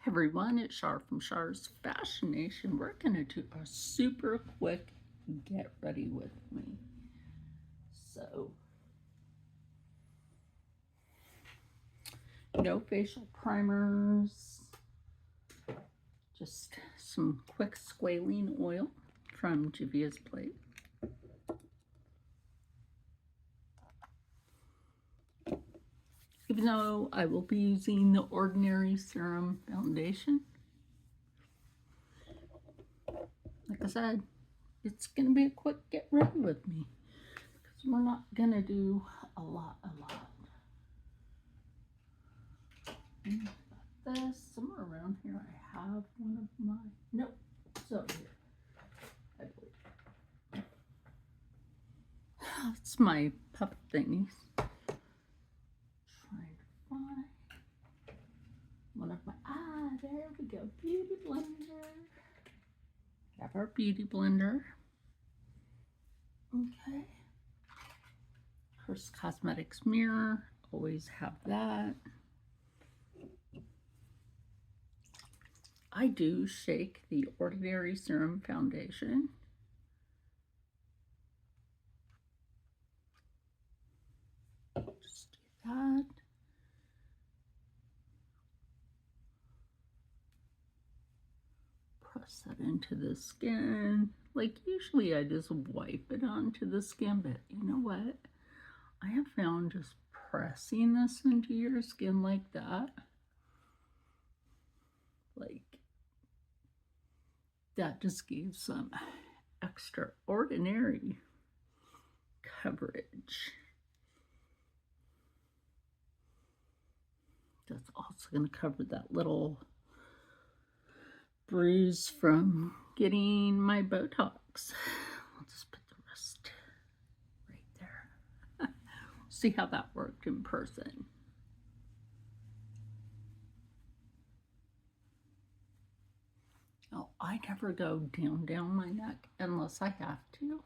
Everyone, it's Char from CHARS Fashion Nation. We're going to do a super quick get ready with me. So, no facial primers, just some quick squalene oil from Juvia's Plate. Even though I will be using the Ordinary Serum Foundation, like I said, it's going to be a quick get ready with me because we're not going to do a lot. And this, somewhere around here, I have one of my, nope, it's over here, I believe. It's my pup thingies. Trying to find one of my, there we go, beauty blender. Have our beauty blender. Okay. CHARS Cosmetics mirror, always have that. I do shake the Ordinary Serum Foundation. Just do that. Press that into the skin. Like usually I just wipe it onto the skin, but you know what? I have found just pressing this into your skin like that, like that just gives some extraordinary coverage. That's also going to cover that little bruise from getting my Botox. I'll just put the rest right there. See how that worked in person. Oh, I never go down my neck unless I have to.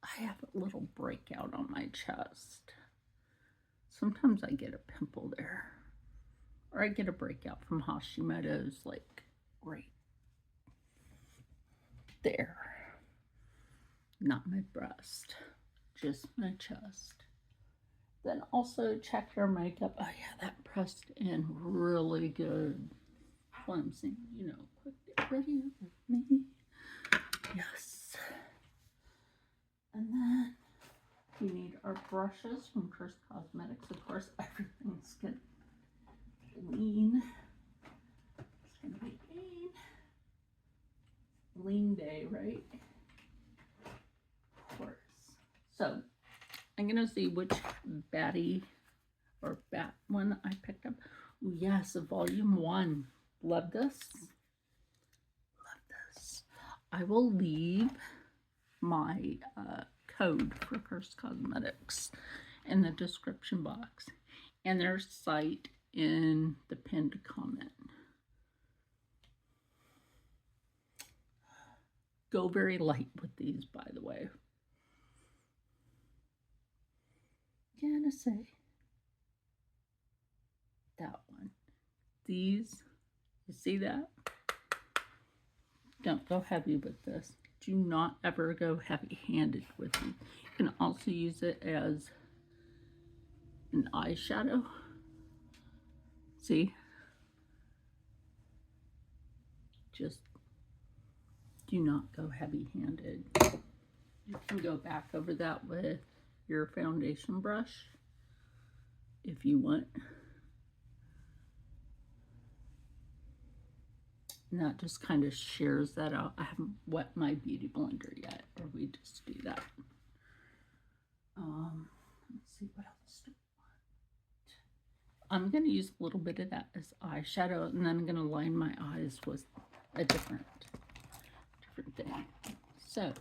I have a little breakout on my chest. Sometimes I get a pimple there. Or I get a breakout from Hashimoto's, like, right there. Not my breast, just my chest. Then also check your makeup. Oh yeah, that pressed in really good. That's why I'm saying, you know, quick get ready with me. Yes. And then we need our brushes from CHARS Cosmetics. Of course, everything's good. Lean. It's gonna be lean day, right? Of course. So I'm gonna see which baddie or bat one I picked up. Ooh, yes, a volume 1. Love this. Love this. I will leave my code for CHARS Cosmetics in the description box and their site in the pinned comment. Go very light with these, by the way. Gonna say that one. These, you see that? Don't go heavy with this. Do not ever go heavy-handed with them. You can also use it as an eyeshadow. See? Just do not go heavy-handed. You can go back over that with your foundation brush if you want. And that just kind of shears that out. I haven't wet my beauty blender yet, or we just do that. Let's see, what else do we want? I'm going to use a little bit of that as eyeshadow, and then I'm going to line my eyes with a different thing. So,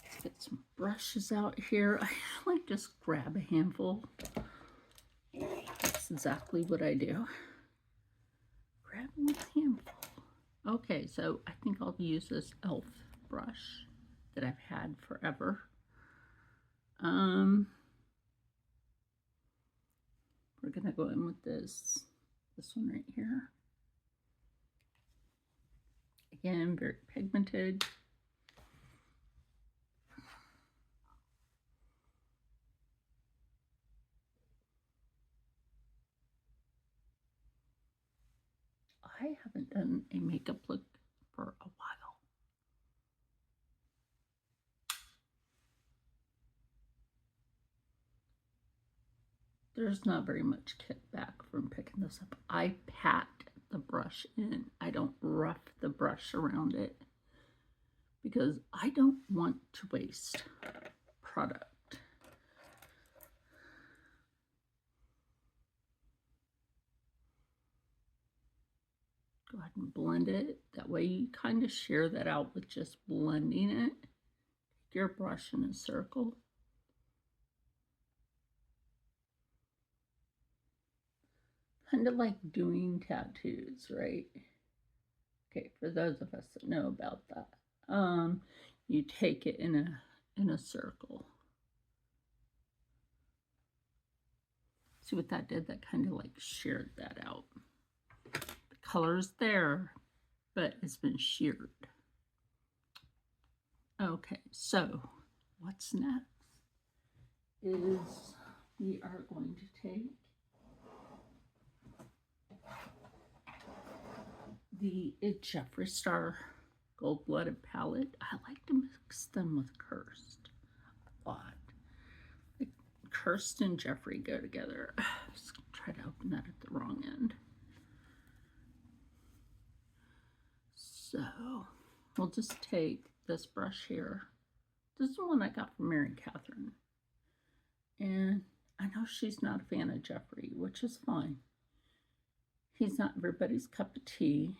let's get some brushes out here. I like just grab a handful. That's exactly what I do. Grab a handful. Okay, so I think I'll use this e.l.f. brush that I've had forever. We're gonna go in with this This one right here. Again, very pigmented. I haven't done a makeup look for a while. There's not very much kickback from picking this up. I pat the brush in. I don't rough the brush around it because I don't want to waste product. Go ahead and blend it. That way you kind of share that out with just blending it. Take your brush in a circle. Kind of like doing tattoos, right? Okay, for those of us that know about that. You take it in a circle. See what that did? That kind of like shared that out. The color's there, but it's been sheared. Okay, so what's next is we are going to take the Jeffree Star Gold-Blooded palette. I like to mix them with Cursed a lot. Like Cursed and Jeffree go together. Just try to open that at the wrong end. So we'll just take this brush here. This is the one I got from Mary Catherine. And I know she's not a fan of Jeffree, which is fine. He's not everybody's cup of tea.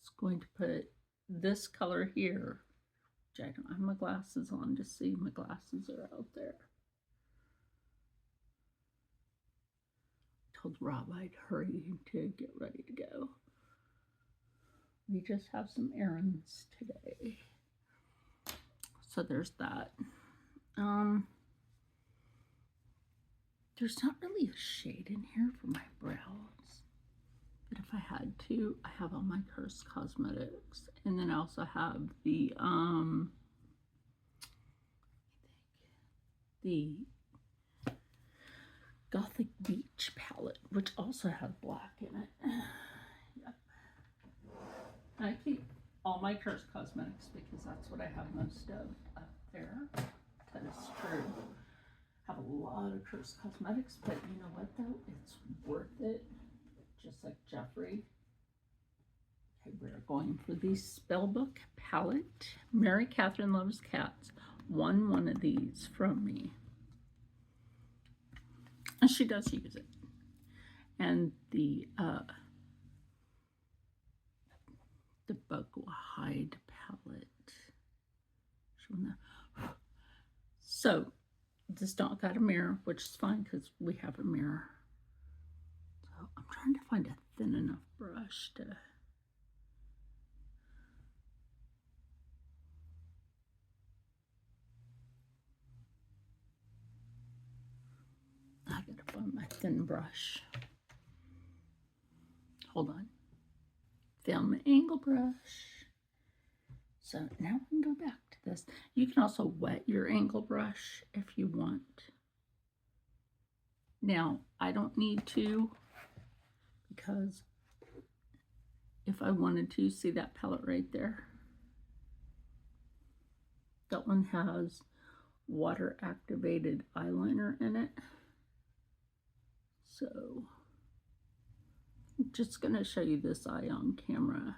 Just going to put this color here, which I don't have my glasses on to see. My glasses are out there. I told Rob I'd hurry to get ready to go. We just have some errands today. So there's that. There's not really a shade in here for my brows, but if I had to, I have all my CHARS cosmetics, and then I also have the Gothic Beach palette, which also has black in it. Yep. I keep all my CHARS cosmetics because that's what I have most of up there. That is true. Have a lot of CHARS cosmetics, but you know what though? It's worth it. Just like Jeffree. Okay, we're going for the Spellbook palette. Mary Catherine Loves Cats won one of these from me. And she does use it. And the Buckle Hide palette. So this dog got a mirror, which is fine because we have a mirror. So I'm trying to find a thin enough brush to I gotta find my thin brush. Hold on. Film angle brush. So now we can go back to this. You can also wet your angle brush if you want. Now, I don't need to because if I wanted to, see that palette right there? That one has water activated eyeliner in it. So I'm just going to show you this eye on camera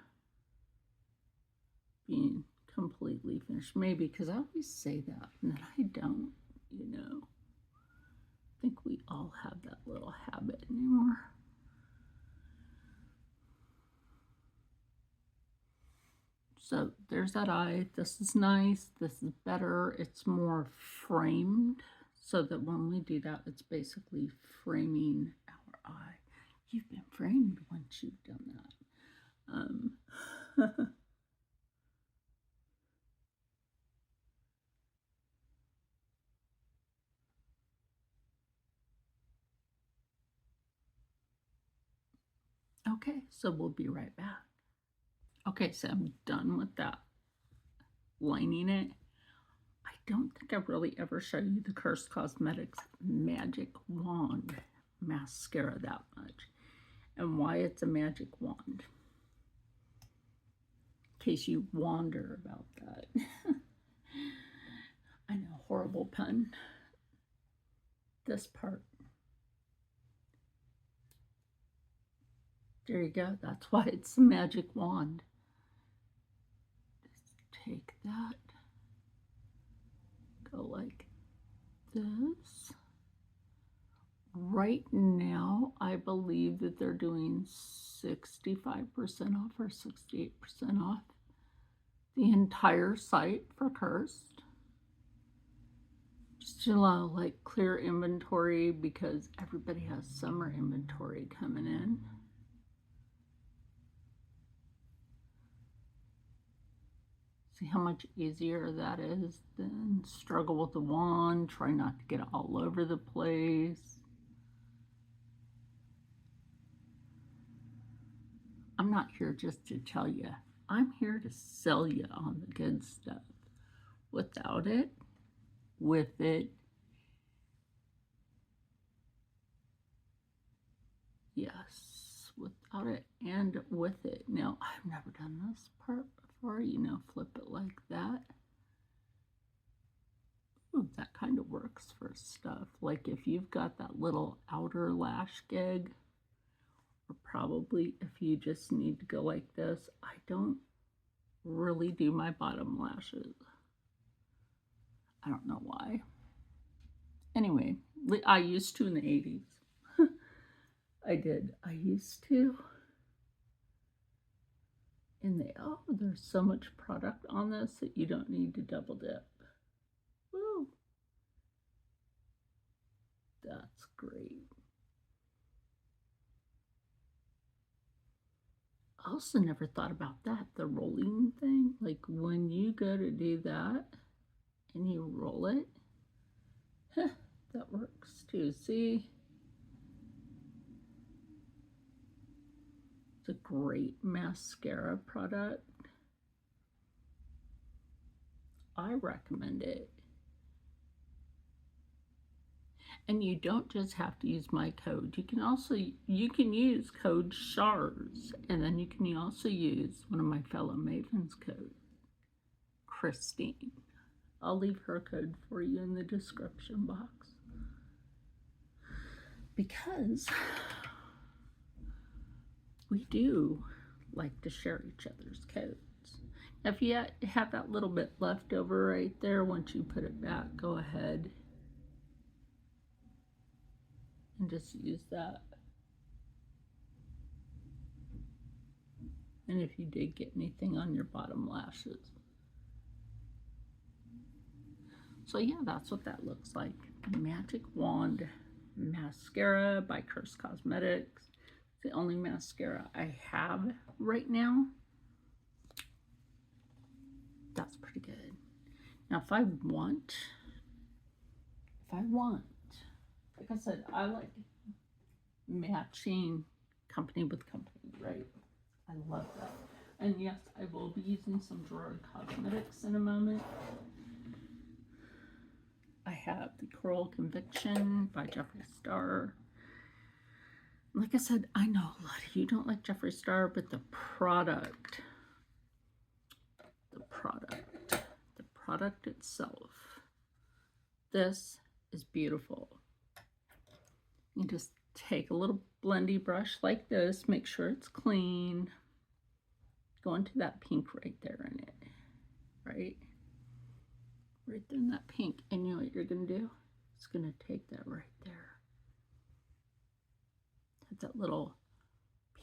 being completely finished. Maybe because I always say that and then I don't, you know. I think we all have that little habit anymore. So there's that eye. This is nice. This is better. It's more framed so that when we do that, it's basically framing our eye. You've been framed once you've done that. Okay, so we'll be right back. Okay, so I'm done with that, lining it. I don't think I really ever showed you the CHARS Cosmetics Magic Wand mascara that much, and why it's a magic wand, in case you wonder about that. I know, horrible pun. This part. There you go. That's why it's a magic wand. Just take that, go like this. Right now, I believe that they're doing 65% off or 68% off the entire site for CHARS. Just to allow like clear inventory because everybody has summer inventory coming in. See how much easier that is than struggle with the wand, try not to get it all over the place. I'm not here just to tell you. I'm here to sell you on the good stuff. Without it, with it, yes, without it and with it. Now, I've never done this part before, you know, flip it like that. Ooh, that kind of works for stuff. Like if you've got that little outer lash gag, or probably if you just need to go like this. I don't really do my bottom lashes. I don't know why. Anyway, I used to in the 80s. I did. I used to. And oh, there's so much product on this that you don't need to double dip. Woo! That's great. I also never thought about that, the rolling thing. Like when you go to do that and you roll it, that works too. See? It's a great mascara product. I recommend it. And you don't just have to use my code. You can use code CHARS, and then you can also use one of my fellow Mavens' code, Christine. I'll leave her code for you in the description box. Because we do like to share each other's codes. If you have that little bit left over right there, once you put it back, go ahead and just use that. And if you did get anything on your bottom lashes. So yeah, that's what that looks like. Magic Wand Mascara by CHARS Cosmetics. It's the only mascara I have right now. That's pretty good. Now if I want, like I said, I like matching company with company, right? I love that. And yes, I will be using some Grwm Cosmetics in a moment. I have the Coral Conviction by Jeffree Star. Like I said, I know a lot of you don't like Jeffree Star, but the product itself, this is beautiful. You just take a little blendy brush like this, make sure it's clean. Go into that pink right there in it, right there in that pink. And you know what you're gonna do? It's gonna take that right there, have that little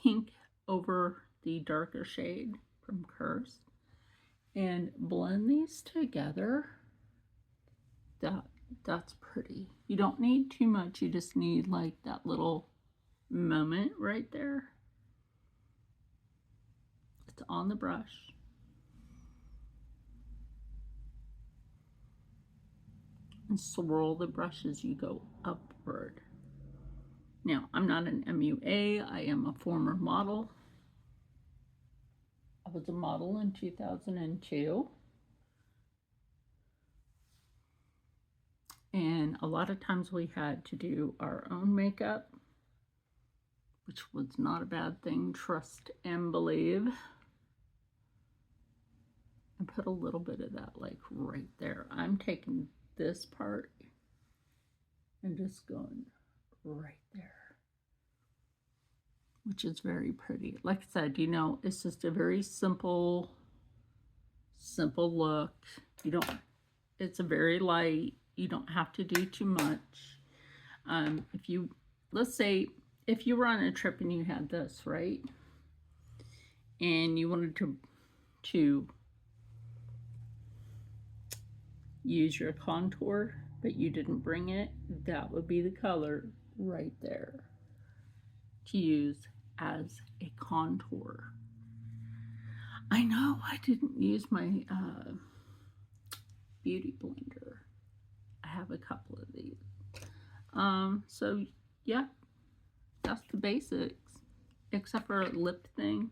pink over the darker shade from CHARS, and blend these together. That's pretty. You don't need too much, you just need like that little moment right there. It's on the brush. And swirl the brush as you go upward. Now, I'm not an MUA. I am a former model. I was a model in 2002. And a lot of times we had to do our own makeup, which was not a bad thing, trust and believe. And put a little bit of that like right there. I'm taking this part and just going right there, which is very pretty. Like I said, you know, it's just a very simple look. You don't, it's a very light. You don't have to do too much. If you, let's say, if you were on a trip and you had this, right? And you wanted to use your contour, but you didn't bring it, that would be the color right there to use as a contour. I know I didn't use my beauty blender. I have a couple of these. So yeah, that's the basics, except for a lip thing.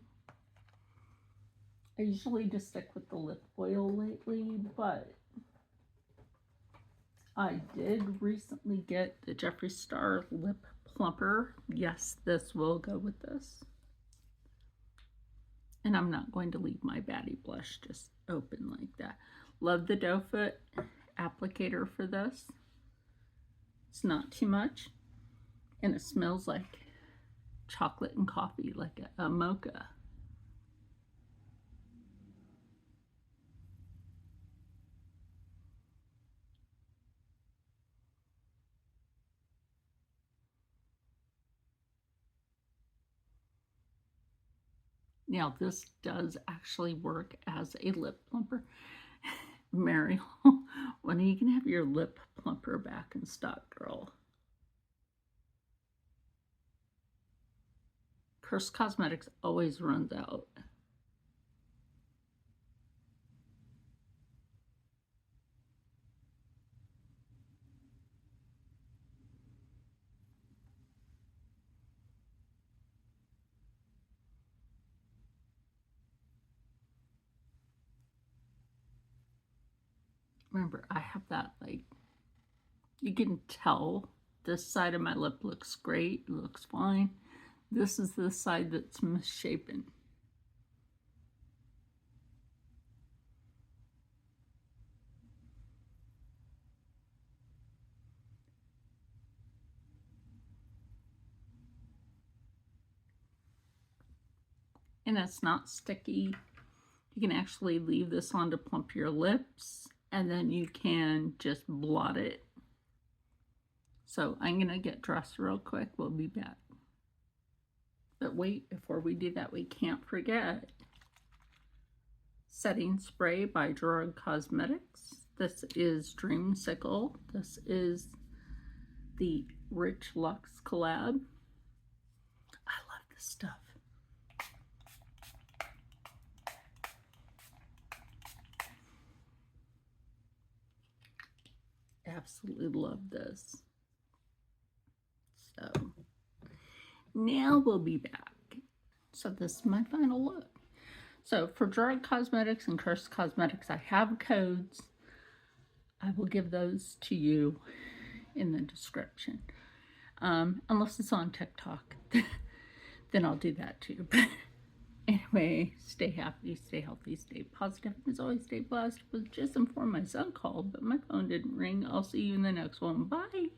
I usually just stick with the lip oil lately, but I did recently get the Jeffree Star Lip Plumper. Yes, this will go with this. And I'm not going to leave my Baddie blush just open like that. Love the doe foot applicator for this. It's not too much. And it smells like chocolate and coffee, like a mocha. Now, this does actually work as a lip plumper. Mariel, when are you going to have your lip plumper back in stock, girl? CHARS Cosmetics always runs out. Remember, I have that, like, you can tell this side of my lip looks great, looks fine. This is the side that's misshapen. And it's not sticky. You can actually leave this on to plump your lips, and then you can just blot it. So I'm going to get dressed real quick. We'll be back. But wait, before we do that, we can't forget setting spray by Grwm Cosmetics. This is Dreamsicle. This is the Rich Luxe collab. I love this stuff. Absolutely love this. So now we'll be back. So this is my final look. So for Grwm Cosmetics and CHARS Cosmetics, I have codes. I will give those to you in the description. Unless it's on TikTok, then I'll do that too. But anyway, stay happy, stay healthy, stay positive, and as always, stay blessed. Was just informed my son called, but my phone didn't ring. I'll see you in the next one. Bye.